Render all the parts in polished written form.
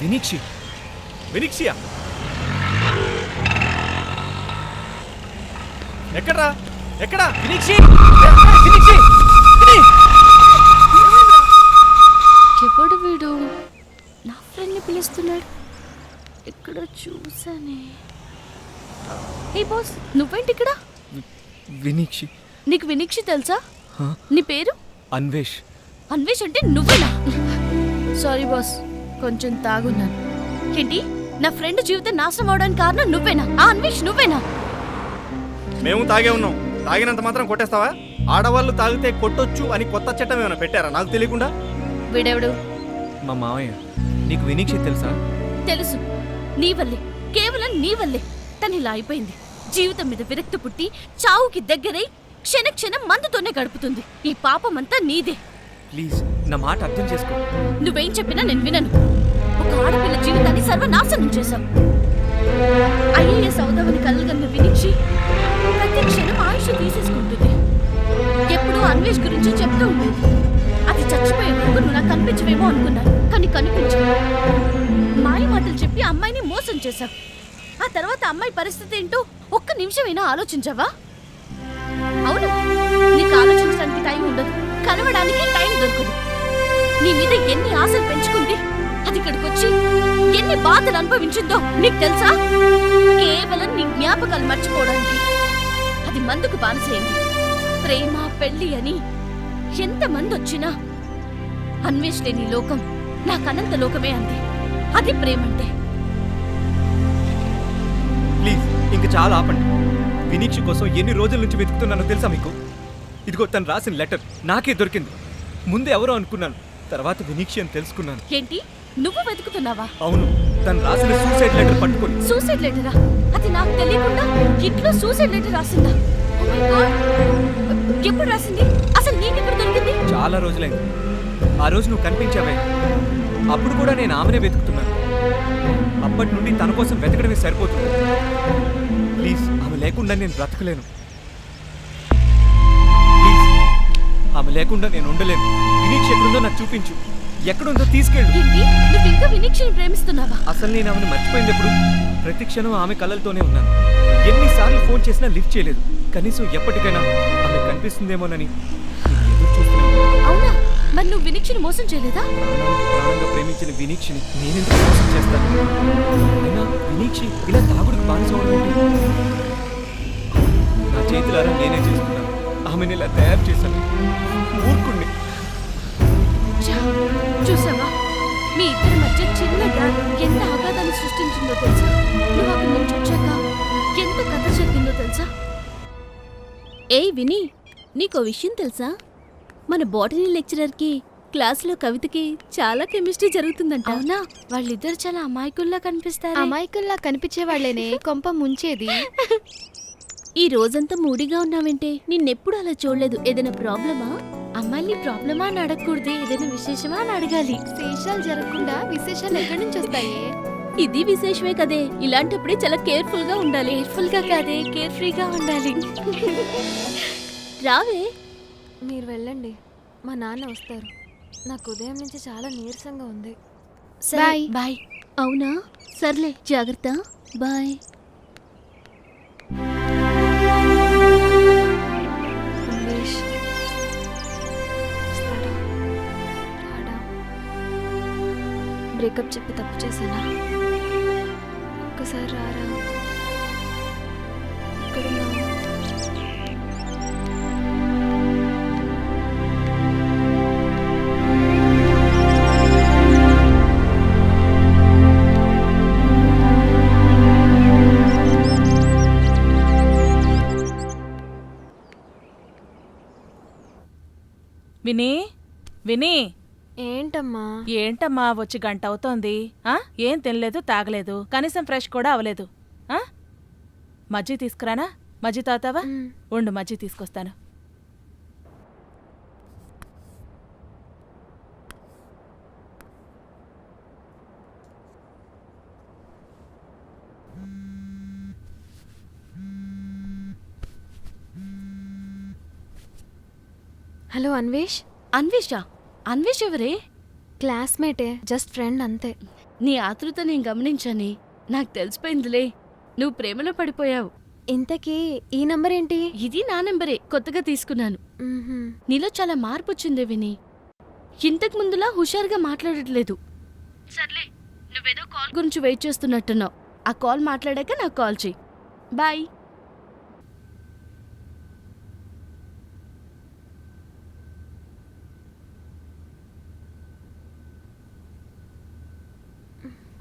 వినీక్షి. వినీక్షియా ఎక్కడ్రా? ఎక్కడా వినీక్షి? వినీక్షి! ఎవడు వీడు? నా ఫ్రెండ్ని పిలుస్తున్నాడు. ఎక్కడో చూసానే. ఏ బాస్, నువ్వేంటి ఇక్కడ? వినీక్షి. నీకు వినీక్షి తెలుసా? నీ పేరు? అన్వేష్. అన్వేష్ అంటే నువ్వేనా? సారీ బాస్, కొంచెం తాగున్నాను. ఏంటి, నా ఫ్రెండ్ జీవితం నాశనం అవడానికి కారణం నువ్వేనా? ఆ అన్వేష్ నువ్వేనా? మేము తాగే ఉన్నాం. తాగినంత మాత్రం కొట్టేస్తావా? ఆడవాళ్ళు తాగితే కొట్టొచ్చు అని కొత్త చట్టం ఏమైనా పెట్టారా నాకు తెలియకుండా? వీడెవడు? మా మావయ్య. నీకు వినీక్షి తెలుసా? తెలుసు. నీ వల్లే, కేవలం నీ వల్లే తను ఇలా అయిపోయింది. జీవితం మీద విరక్తి పుట్టి చావుకి దగ్గరై క్షణ క్షణం మందుతోనే గడుపుతుంది. ఈ పాపమంతా నీదే. ప్లీజ్ నా మాట అర్థం చేసుకో. నువ్వేం చెప్పినా నేను వినను. ఒక ఆడపిల్ల జీవితాన్ని సర్వనాశనం చేశావు. ఐఏఎస్ అవుదామని కలగన్న వినిక్షి ప్రతి క్షణం ఆయుష్ తీసేసుకుంటుంది. ఎప్పుడూ అన్వేష్ గురించి చెప్తూ ఉండేది. అది చచ్చిపోయే వరకు నువ్వు నాకు కనిపించవేమో అనుకున్నాను, కానీ కనిపించవు. మాయ మాటలు చెప్పి అమ్మాయిని మోసం చేశావు. ఆ తర్వాత అమ్మాయి పరిస్థితి ఏంటో ఒక్క నిమిషమైనా ఆలోచించావా? అవును, నీకు ఆలోచించడానికి టైం ఉండదు, కలవడానికి టైం దొరకదు. నీ మీద ఎన్ని ఆశలు పెంచుకుంది, అది ఇక్కడికి వచ్చి ఎన్ని బాధలు అనుభవించిందో నీకు తెలుసా? కేవలం నీ జ్ఞాపకాలు మర్చిపోవడానికి అది మందుకు బానిసైంది. ప్రేమ పెళ్లి అని ఎంతమంది వచ్చినా అన్వేష్ లేని లోకం నాకు అనంత లోకమే అంది. అది ప్రేమంటే. ప్లీజ్ ఇంక చాలా ఆపండి. వినీక్షి కోసం ఎన్ని రోజుల నుంచి వెతుకుతున్నానో తెలుసా మీకు? ఇదిగో తను రాసిన లెటర్ నాకే దొరికింది. ముందే ఎవరో అనుకున్నాను, తర్వాత వినీక్షి అని తెలుసుకున్నాను. ఏంటి, నువ్వు వెతుకుతున్నావా? అవును, తను రాసిన సూసైడ్ లెటర్ పట్టుకొని. సూసైడ్ లెటరా? అది నాకు తెలియకుండా ఇంట్లో సూసైడ్ లెటర్ రాసిందా? Oh my God! ఎప్పుడు రాసింది? అసలు నీకెక్కడ దొరికింది? చాలా రోజులైంది. ఆ రోజు నువ్వు కనిపించావే, అప్పుడు కూడా నేను ఆమెనే వెతుకుతున్నాను. అప్పటి నుండి తన కోసం వెతకడమే సరిపోతుంది. ప్లీజ్, ఆమె లేకుండా నేను బ్రతకలేను. ప్లీజ్, ఆమె లేకుండా నేను ఉండలేను. వినీక్ష ఎక్కడుందో నాకు చూపించు. ఎక్కడుందో తీసుకెళ్ళు. ఏంటి, నువ్వు ఇంకా వినీక్షని ప్రేమిస్తున్నావా? అసలు నేను ఆమెను మర్చిపోయింది ఎప్పుడు? ప్రతి క్షణం ఆమె కళ్ళతోనే ఉన్నాను. ఎన్నిసార్లు ఫోన్ చేసినా లిఫ్ట్ చేయలేదు. కనీసం ఎప్పటికైనా ఆమె కనిపిస్తుందేమోనని ఎదురు చూస్తున్నాను. అవునా? మరి నువ్వు వినీక్షని మోసం చేయలేదా? ప్రాణంగా ప్రేమించిన వినీక్షని నేనెందుకు మోసం చేస్తాను? అయినా వినీక్షి ఇలా తాగుడుకు బానిసవడం ఏంటి? నా చేతులారా నేనే చేసుకున్నాను. ఆమెను ఇలా తయారు చేశాను. ఊరుకుని చూసావా, మీ ఇద్దరి మధ్య చిన్నగా ఎంత ఆఘాతాన్ని సృష్టించిందో తెలుసా? నువ్వు అక్కడి నుంచి వచ్చాక ఎంత కథ జరిగిందో తెలుసా? ఏయ్ విని, నీకో విషయం తెలుసా? మన బోటనీ లెక్చరర్కి క్లాసులో కవితకి చాలా కెమిస్ట్రీ జరుగుతుందంట. అవునా? వాళ్ళిద్దరు చాలా అమాయకుల్లా కనిపిస్తారు. అమాయకుల్లా కనిపించే వాళ్ళేనే కొంప ముంచేది. ఈ రోజంతా మూడిగా ఉన్నావంటే నిన్నెప్పుడు అలా చూడలేదు. ఏదైనా ప్రాబ్లమా? అమ్మాయిని ప్రాబ్లమా అని అడగకూడదు, ఏదైనా విశేషమా అని అడగాలి. విశేషాలు జరగకుండా విశేషాలు ఎక్కడి నుంచి వస్తాయి? ఇది విశేషమే కదే. ఇలాంటప్పుడే చాలా కేర్ఫుల్ గా ఉండాలి. కేర్ఫుల్ గా కాదే, కేర్ ఫ్రీగా ఉండాలి. రావే. మీరు వెళ్ళండి, మా నాన్న వస్తారు. నాకు ఉదయం నుంచి చాలా నీరసంగా ఉంది. Bye bye. అవునా, సర్లే, జాగ్రత్త. బాయ్. బ్రేకప్ చెప్పి తప్పు చేశానా? ఒక్కసారి రారా. ఇక్కడున్నా. వినీ, వినీ. ఏంటమ్మా? ఏంటమ్మా, వచ్చి గంట అవుతోంది. ఏం తినలేదు, తాగలేదు, కనీసం ఫ్రెష్ కూడా అవలేదు. మజ్జి తీసుకురానా? మజ్జి తాతావా? ఉండు, మజ్జి తీసుకొస్తాను. హలో అన్వేష్. అన్వేషా? అన్వేష్ ఎవరే? క్లాస్మేటే, జస్ట్ ఫ్రెండ్ అంతే. నీ ఆతృత నేను గమనించాని. నాకు తెలిసిపోయిందిలే, నువ్వు ప్రేమలో పడిపోయావు. ఇంతకీ ఈ నంబర్ ఏంటి? ఇది నా నెంబరే, కొత్తగా తీసుకున్నాను. మ్మ్హ్మ్. నీలో చాలా మార్పు వచ్చిందే విని. ఇంతకు ముందులా హుషారుగా మాట్లాడట్లేదు. సర్లే, నువ్వేదో కాల్ గురించి వెయిట్ చేస్తున్నట్టున్నావు. ఆ కాల్ మాట్లాడాక నాకు కాల్ చెయ్యి. బాయ్.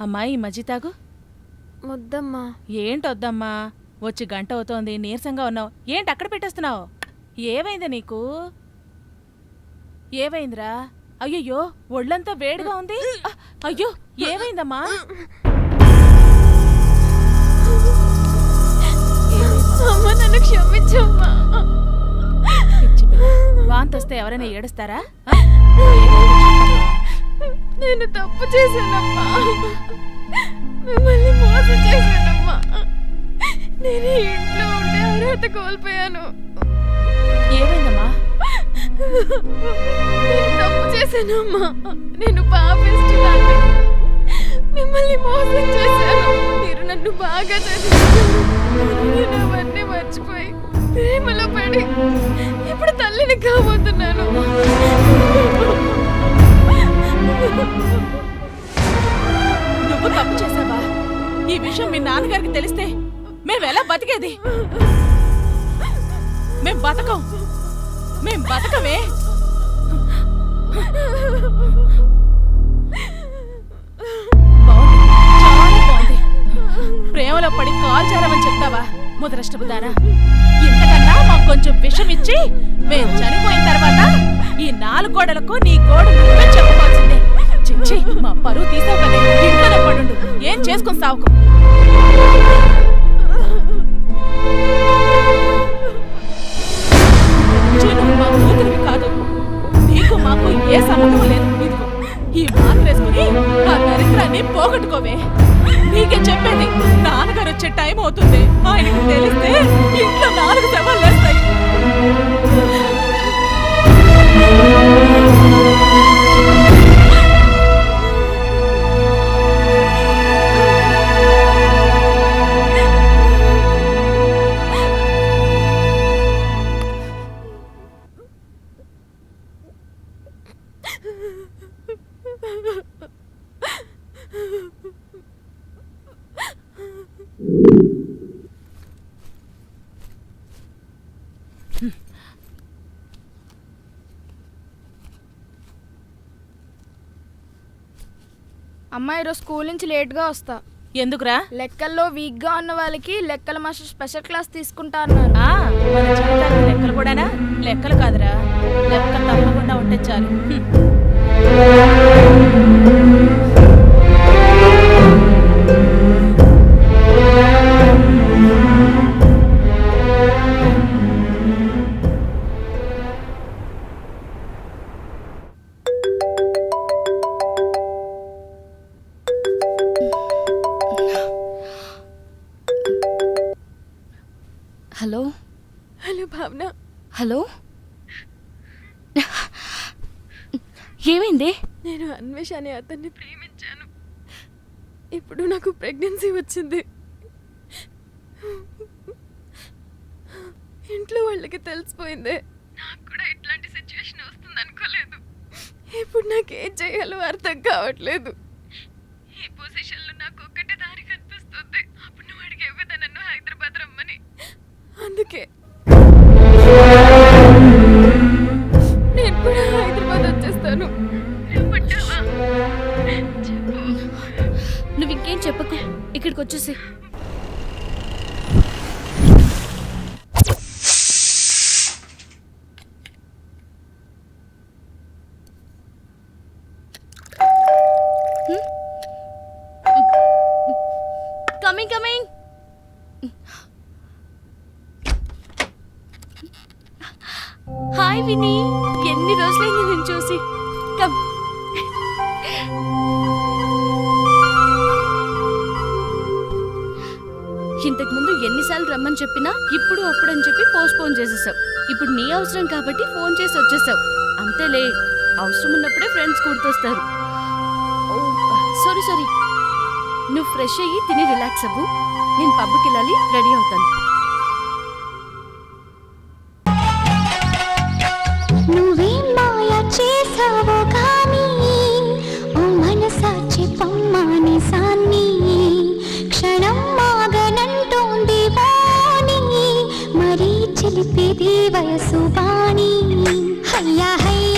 అమ్మాయి ఈ మజ్జి తాగు. వద్దమ్మా. ఏంటొద్దమ్మా, వచ్చి గంట అవుతోంది, నీరసంగా ఉన్నావు. ఏంటి అక్కడ పెట్టేస్తున్నావు? ఏమైంది నీకు? ఏమైందిరా? అయ్యయ్యో, ఒళ్ళంతా వేడిగా ఉంది. అయ్యో, ఏమైందమ్మా? అమ్మ, నన్ను క్షమించమ్మా. వాంతొస్తే ఎవరైనా ఏడుస్తారా? నేను తప్పు చేశానమ్మా. మిమ్మల్ని మోసం చేశానమ్మా. నేను ఈ ఇంట్లో ఉండే అర్హత కోల్పోయాను. ఏమైందమ్మా? నేను తప్పు చేశానమ్మా. నేను పాపిస్తున్నాను. మిమ్మల్ని మోసం చేశాను. మీరు నన్ను బాగా చదివించారు. నేను అవన్నీ మర్చిపోయి ప్రేమలో పడి ఇప్పుడు తల్లిని కాబోతున్నాను. నువ్వు తప్పు చేసావా? ఈ విషయం మీ నాన్నగారికి తెలిస్తే మేమెలా బతికేది? మేం బతకమే. బాగుంది, చాలా బాగుంది. ప్రేమలో పడి కాల్ చేరమని చెప్తావా ముదరష్టపుదానా? ఇంతకన్నా మాకు కొంచెం విషం ఇచ్చి మేం చనిపోయిన తర్వాత ఈ 4 గోడలకు నీ గోడు నువ్వే చెప్పుకోవాల్సిందే. చిచ్చి, మా పరువు తీసావు కదే. ఇంట్లోనే పడుండు, ఏం చేసుకుని సావుకు. నువ్వు మా కూతురివి కాదు. నీకు మాకు ఏ సంబంధం లేదు. ఇదిగో ఈ మాత్రేసుకుని ఆ దరిద్రాన్ని పోగొట్టుకోవే. నీకే చెప్పేది, నాన్నగారు వచ్చే టైం అవుతుంది. ఆయనకు తెలిస్తే ఇంట్లో 4 శవాలు లేస్తాయి. అమ్మాయి ఈరోజు స్కూల్ నుంచి లేట్గా వస్తా. ఎందుకురా? లెక్కల్లో వీక్గా ఉన్న వాళ్ళకి లెక్కల మాస్టర్ స్పెషల్ క్లాస్ తీసుకుంటా అన్నారు. మన జీవితానికి లెక్కలు కూడానా? లెక్కలు కాదురా, లెక్క తప్పకుండా ఉంటే చాలు. హలో హలో భావన. హలో, ఏమైంది? నేను అన్వేష్ అనే అతన్ని ప్రేమించాను. ఇప్పుడు నాకు ప్రెగ్నెన్సీ వచ్చింది. ఇంట్లో వాళ్ళకి తెలిసిపోయింది. నాకు కూడా ఇట్లాంటి సిచ్యువేషన్ వస్తుంది అనుకోలేదు. ఇప్పుడు నాకేం చేయాలో అర్థం కావట్లేదు. ఈ పొజిషన్లో నాకు ఒక్కటే దారి కనిపిస్తుంది. అప్పుడు నువ్వు అడిగేదా నన్ను హైదరాబాద్ రమ్మని. అందుకే నేను కూడా హైదరాబాద్ వచ్చేస్తాను. నువ్వు ఇంకేం చెప్పకు, ఇక్కడికి వచ్చేసి. Coming coming. హాయ్ వినీ, ఎన్ని రోజులైంది నేను చూసి. కమ్. ఇంతకుముందు ఎన్నిసార్లు రమ్మని చెప్పినా ఇప్పుడు అప్పుడని చెప్పి పోస్ట్పోన్ చేసేసావు. ఇప్పుడు నీ అవసరం కాబట్టి ఫోన్ చేసి వచ్చేసావు. అంతేలే, అవసరం ఉన్నప్పుడే ఫ్రెండ్స్ గుర్తొస్తారు. సారీ నువ్వు ఫ్రెష్ అయ్యి తిని రిలాక్స్ అవ్వు. నేను పబ్కి వెళ్ళాలి, రెడీ అవుతాను. నువ్వేం మాయ చేసావో కానీ ఓ మనసా చెప్పమ్మాని సాన్ని క్షణం మాగనంటోంది వాణి మరీ చిలిపేది వయసు వాణి హయ్యా హయ్యా